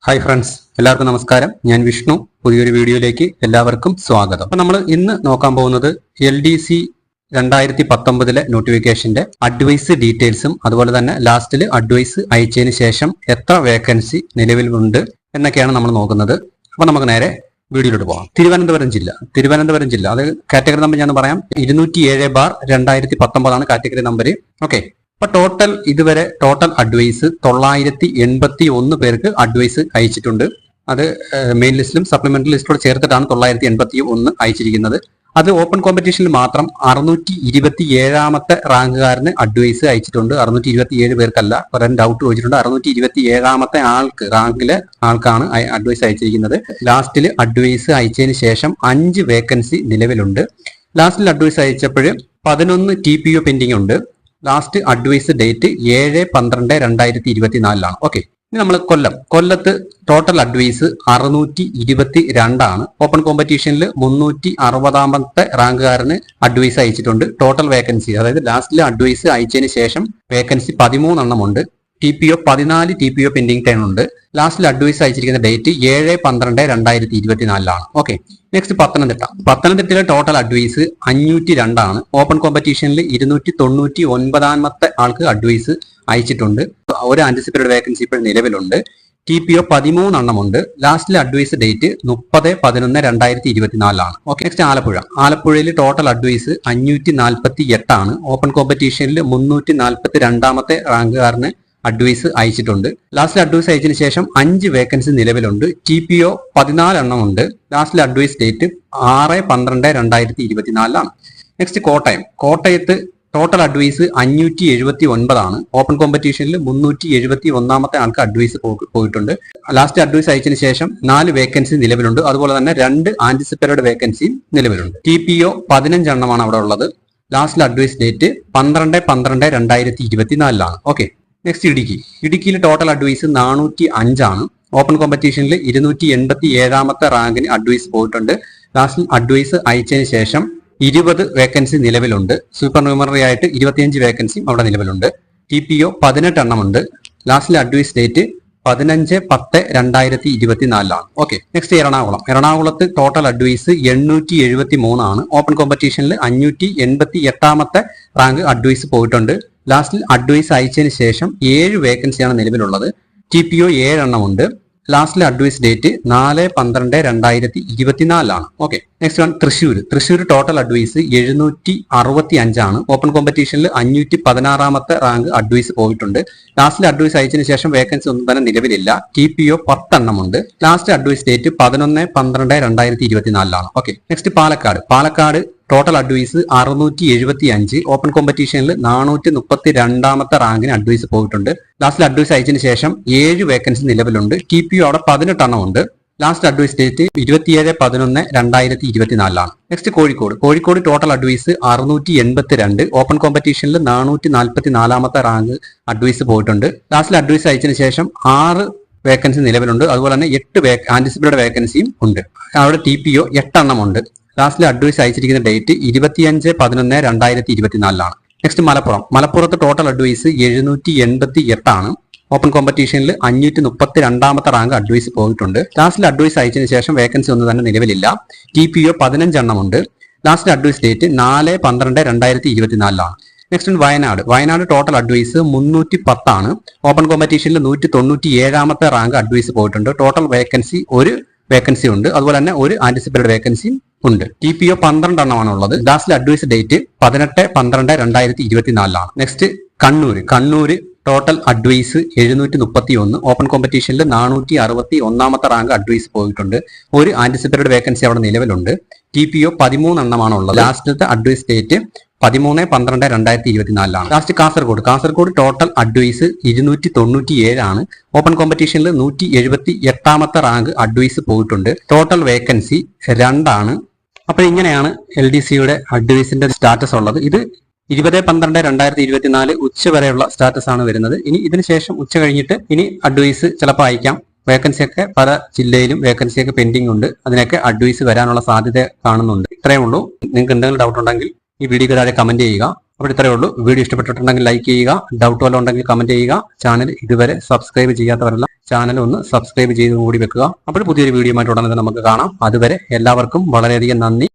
Hi friends, എല്ലാവർക്കും നമസ്കാരം. ഞാൻ വിഷ്ണു. പുതിയൊരു വീഡിയോയിലേക്ക് എല്ലാവർക്കും സ്വാഗതം. അപ്പൊ നമ്മൾ ഇന്ന് നോക്കാൻ പോകുന്നത് LDC 2019 നോട്ടിഫിക്കേഷന്റെ അഡ്വൈസ് ഡീറ്റെയിൽസും അതുപോലെ തന്നെ ലാസ്റ്റിൽ അഡ്വൈസ് അയച്ചതിന് ശേഷം എത്ര വേക്കൻസി നിലവിലുണ്ട് എന്നൊക്കെയാണ് നമ്മൾ നോക്കുന്നത്. അപ്പൊ നമുക്ക് നേരെ വീഡിയോയിലോട്ട് പോകാം. തിരുവനന്തപുരം ജില്ല അത് കാറ്റഗറി നമ്പർ ഞാൻ പറയാം. 207/2019 കാറ്റഗറി നമ്പർ. ഓക്കെ. അപ്പൊ ഇതുവരെ ടോട്ടൽ അഡ്വൈസ് 981 പേർക്ക് അഡ്വൈസ് അയച്ചിട്ടുണ്ട്. അത് മെയിൻ ലിസ്റ്റിലും സപ്ലിമെന്ററി ലിസ്റ്റിലൂടെ ചേർത്തിട്ടാണ് 981 അയച്ചിരിക്കുന്നത്. അത് ഓപ്പൺ കോമ്പറ്റീഷനിൽ മാത്രം 627ാമത്തെ റാങ്കുകാരന് അഡ്വൈസ് അയച്ചിട്ടുണ്ട്. 627 പേർക്കല്ല. പറയാൻ ഡൗട്ട് ചോദിച്ചിട്ടുണ്ട്. 627ാമത്തെ റാങ്കിലെ ആൾക്കാണ് അഡ്വൈസ് അയച്ചിരിക്കുന്നത്. ലാസ്റ്റിൽ അഡ്വൈസ് അയച്ചതിന് ശേഷം 5 വേക്കൻസി നിലവിലുണ്ട്. ലാസ്റ്റിൽ അഡ്വൈസ് അയച്ചപ്പോൾ 11 TPO പെൻഡിങ് ഉണ്ട്. Last advice date 7/12/2024 okay. ഇനി നമ്മൾ കൊല്ലത്ത് ടോട്ടൽ അഡ്വൈസ് 622 ഓപ്പൺ കോമ്പറ്റീഷനിൽ 360ാമത്തെ റാങ്കുകാരന് അഡ്വൈസ് അയച്ചിട്ടുണ്ട്. ടോട്ടൽ വേക്കൻസി അതായത് ലാസ്റ്റിൽ അഡ്വൈസ് അയച്ചതിന് ശേഷം വേക്കൻസി 13 ഉണ്ട്. TPO 14 TPO പെൻഡിങ് ടൈം ഉണ്ട്. ലാസ്റ്റിൽ അഡ്വൈസ് അയച്ചിരിക്കുന്ന ഡേറ്റ് 7/12/2024 ഓക്കെ. നെക്സ്റ്റ് പത്തനംതിട്ടയിലെ ടോട്ടൽ അഡ്വൈസ് 502 ഓപ്പൺ കോമ്പറ്റീഷനിൽ 299ാമത്തെ ആൾക്ക് അഡ്വൈസ് അയച്ചിട്ടുണ്ട്. ഒരു ആന്റിസിപ്പേറ്റഡ് വേക്കൻസി ഇപ്പോൾ നിലവിലുണ്ട്. TPO 13 ഉണ്ട്. ലാസ്റ്റിലെ അഡ്വൈസ് ഡേറ്റ് 30/11/2024 ഓക്കെ. നെക്സ്റ്റ് ആലപ്പുഴയിൽ ടോട്ടൽ അഡ്വൈസ് 548 ഓപ്പൺ കോമ്പറ്റീഷനിൽ 342ാമത്തെ റാങ്കുകാരന് അഡ്വൈസ് അയച്ചിട്ടുണ്ട്. ലാസ്റ്റിൽ അഡ്വൈസ് അയച്ചതിന് ശേഷം 5 വേക്കൻസി നിലവിലുണ്ട്. TPO 14 ഉണ്ട്. ലാസ്റ്റിൽ അഡ്വൈസ് ഡേറ്റ് 6/12/2024 നെക്സ്റ്റ് കോട്ടയത്ത് ടോട്ടൽ അഡ്വൈസ് 579 ഓപ്പൺ കോമ്പറ്റീഷനിൽ 371ാമത്തെ ആൾക്ക് അഡ്വൈസ് പോയിട്ടുണ്ട്. ലാസ്റ്റ് അഡ്വൈസ് അയച്ചതിന് ശേഷം 4 വേക്കൻസി നിലവിലുണ്ട്. അതുപോലെ തന്നെ 2 ആന്റിസിപ്പേറ്റഡ് വേക്കൻസിയും നിലവിലുണ്ട്. TPO 15 അവിടെ ഉള്ളത്. ലാസ്റ്റിൽ അഡ്വൈസ് ഡേറ്റ് 12/12/2024 ഓക്കെ. നെക്സ്റ്റ് ഇടുക്കിയിൽ ടോട്ടൽ അഡ്വൈസ് 405 ഓപ്പൺ കോമ്പറ്റീഷനിൽ 287ാമത്തെ റാങ്കിന് അഡ്വൈസ് പോയിട്ടുണ്ട്. ലാസ്റ്റിൽ അഡ്വൈസ് അയച്ചതിന് ശേഷം 20 വേക്കൻസി നിലവിലുണ്ട്. സൂപ്പർ ന്യൂമററി ആയിട്ട് 25 വേക്കൻസിയും അവിടെ നിലവിലുണ്ട്. TPO 18 ഉണ്ട്. ലാസ്റ്റിൽ അഡ്വൈസ് ഡേറ്റ് 15/10/2024 ഓക്കെ. നെക്സ്റ്റ് എറണാകുളത്ത് ടോട്ടൽ അഡ്വൈസ് 873 ഓപ്പൺ കോമ്പറ്റീഷനിൽ 588ാമത്തെ റാങ്ക് അഡ്വൈസ് പോയിട്ടുണ്ട്. ലാസ്റ്റിൽ അഡ്വൈസ് അയച്ചതിന് ശേഷം 7 വേക്കൻസിയാണ് നിലവിലുള്ളത്. TPO 7 ഉണ്ട്. ലാസ്റ്റിലെ advice date 4/12/2024 okay. Next Thrissur total advice 765 open കോമ്പറ്റീഷനിൽ 516ാമത്തെ റാങ്ക് അഡ്വൈസ് പോയിട്ടുണ്ട്. ലാസ്റ്റിലെ അഡ്വൈസ് അയച്ചതിന് ശേഷം വേക്കൻസി ഒന്നും തന്നെ നിലവിലില്ല. TPO 10 ഉണ്ട്. Last advice date 11/12/2024 okay. Next Palakkad total advice 675 open കോമ്പറ്റീഷനിൽ 432ാമത്തെ റാങ്കിന് അഡ്വൈസ് പോയിട്ടുണ്ട്. ലാസ്റ്റിൽ അഡ്വൈസ് അയച്ചതിന് ശേഷം 7 വേക്കൻസി നിലവിലുണ്ട്. TPO അവിടെ 18 ഉണ്ട്. Last advice date 27/11/2024 next Kozhikode total advice 682 open കോമ്പറ്റീഷനിൽ 444ാമത്തെ റാങ്ക് അഡ്വൈസ് പോയിട്ടുണ്ട്. ലാസ്റ്റിൽ അഡ്വൈസ് അയച്ചതിന് ശേഷം 6 വേക്കൻസി നിലവിലുണ്ട്. അതുപോലെ തന്നെ 8 ആന്റിസിപ്പേറ്റഡ് വേക്കൻസിയും ഉണ്ട്. അവിടെ TPO 8 ഉണ്ട്. ലാസ്റ്റിൽ അഡ്വൈസ് അയച്ചിരിക്കുന്ന ഡേറ്റ് 25/11/2024 നെക്സ്റ്റ് മലപ്പുറത്ത് ടോട്ടൽ അഡ്വൈസ് 788 ഓപ്പൺ കോമ്പറ്റീഷനിൽ 532ാമത്തെ റാങ്ക് അഡ്വൈസ് പോയിട്ടുണ്ട്. ലാസ്റ്റിൽ അഡ്വൈസ് അയച്ചതിന് ശേഷം വേക്കൻസി ഒന്നും തന്നെ നിലവിലില്ല. TPO 15 ഉണ്ട്. Last advice date 4/12/2024 next Wayanad total advice 310 open കോമ്പറ്റീഷനിൽ 197ാമത്തെ റാങ്ക് അഡ്വൈസ് പോയിട്ടുണ്ട്. ടോട്ടൽ വേക്കൻസി 1 വേക്കൻസി ഉണ്ട്. അതുപോലെ തന്നെ 1 ആന്റിസിപ്പേറ്റഡ് വേക്കൻസിയും ഉണ്ട്. TPO 12 ഉള്ളത്. Last advice date 18/12/2024 next Kannur total advice 731 open കോമ്പറ്റീഷനിൽ 461ാമത്തെ റാങ്ക് അഡ്വൈസ് പോയിട്ടുണ്ട്. 1 ആന്റിസിപ്പേറ്റഡ് വേക്കൻസി അവിടെ നിലവിലുണ്ട്. TPO 13 ഉള്ളത്. ലാസ്റ്റത്തെ advice date 13/12/2024 last Kasaragod total advice 297 open കോമ്പറ്റീഷനിൽ 178ാമത്തെ റാങ്ക് അഡ്വൈസ് പോയിട്ടുണ്ട്. ടോട്ടൽ വേക്കൻസി 2 അപ്പോൾ ഇങ്ങനെയാണ് LDCയുടെ അഡ്വൈസിന്റെ സ്റ്റാറ്റസ് ഉള്ളത്. ഇത് 20/12/2024 ഉച്ച വരെയുള്ള സ്റ്റാറ്റസ് ആണ് വരുന്നത്. ഇനി ഇതിനുശേഷം ഉച്ച കഴിഞ്ഞിട്ട് ഇനി അഡ്വൈസ് ചിലപ്പോൾ അയക്കാം. വേക്കൻസിയൊക്കെ പല ജില്ലയിലും വേക്കൻസിയൊക്കെ പെൻഡിങ് ഉണ്ട്. അതിനൊക്കെ അഡ്വൈസ് വരാനുള്ള സാധ്യത കാണുന്നുണ്ട്. ഇത്രയേ ഉള്ളൂ. നിങ്ങൾക്ക് എന്തെങ്കിലും ഡൗട്ട് ഉണ്ടെങ്കിൽ ഈ വീഡിയോക്ക് താഴെ കമന്റ് ചെയ്യുക. അപ്പോൾ ഇത്രയേ ഉള്ളൂ. വീഡിയോ ഇഷ്ടപ്പെട്ടിട്ടുണ്ടെങ്കിൽ ലൈക്ക് ചെയ്യുക. ഡൗട്ട് വല്ലതും ഉണ്ടെങ്കിൽ കമന്റ് ചെയ്യുക. ചാനൽ ഇതുവരെ സബ്സ്ക്രൈബ് ചെയ്യാത്തവരെല്ലാം ചാനൽ ഒന്ന് സബ്സ്ക്രൈബ് ചെയ്തും കൂടി വെക്കുക. അപ്പോൾ പുതിയൊരു വീഡിയോ ആയിട്ട് ഉടനെ തന്നെ നമുക്ക് കാണാം. അതുവരെ എല്ലാവർക്കും വളരെയധികം നന്ദി.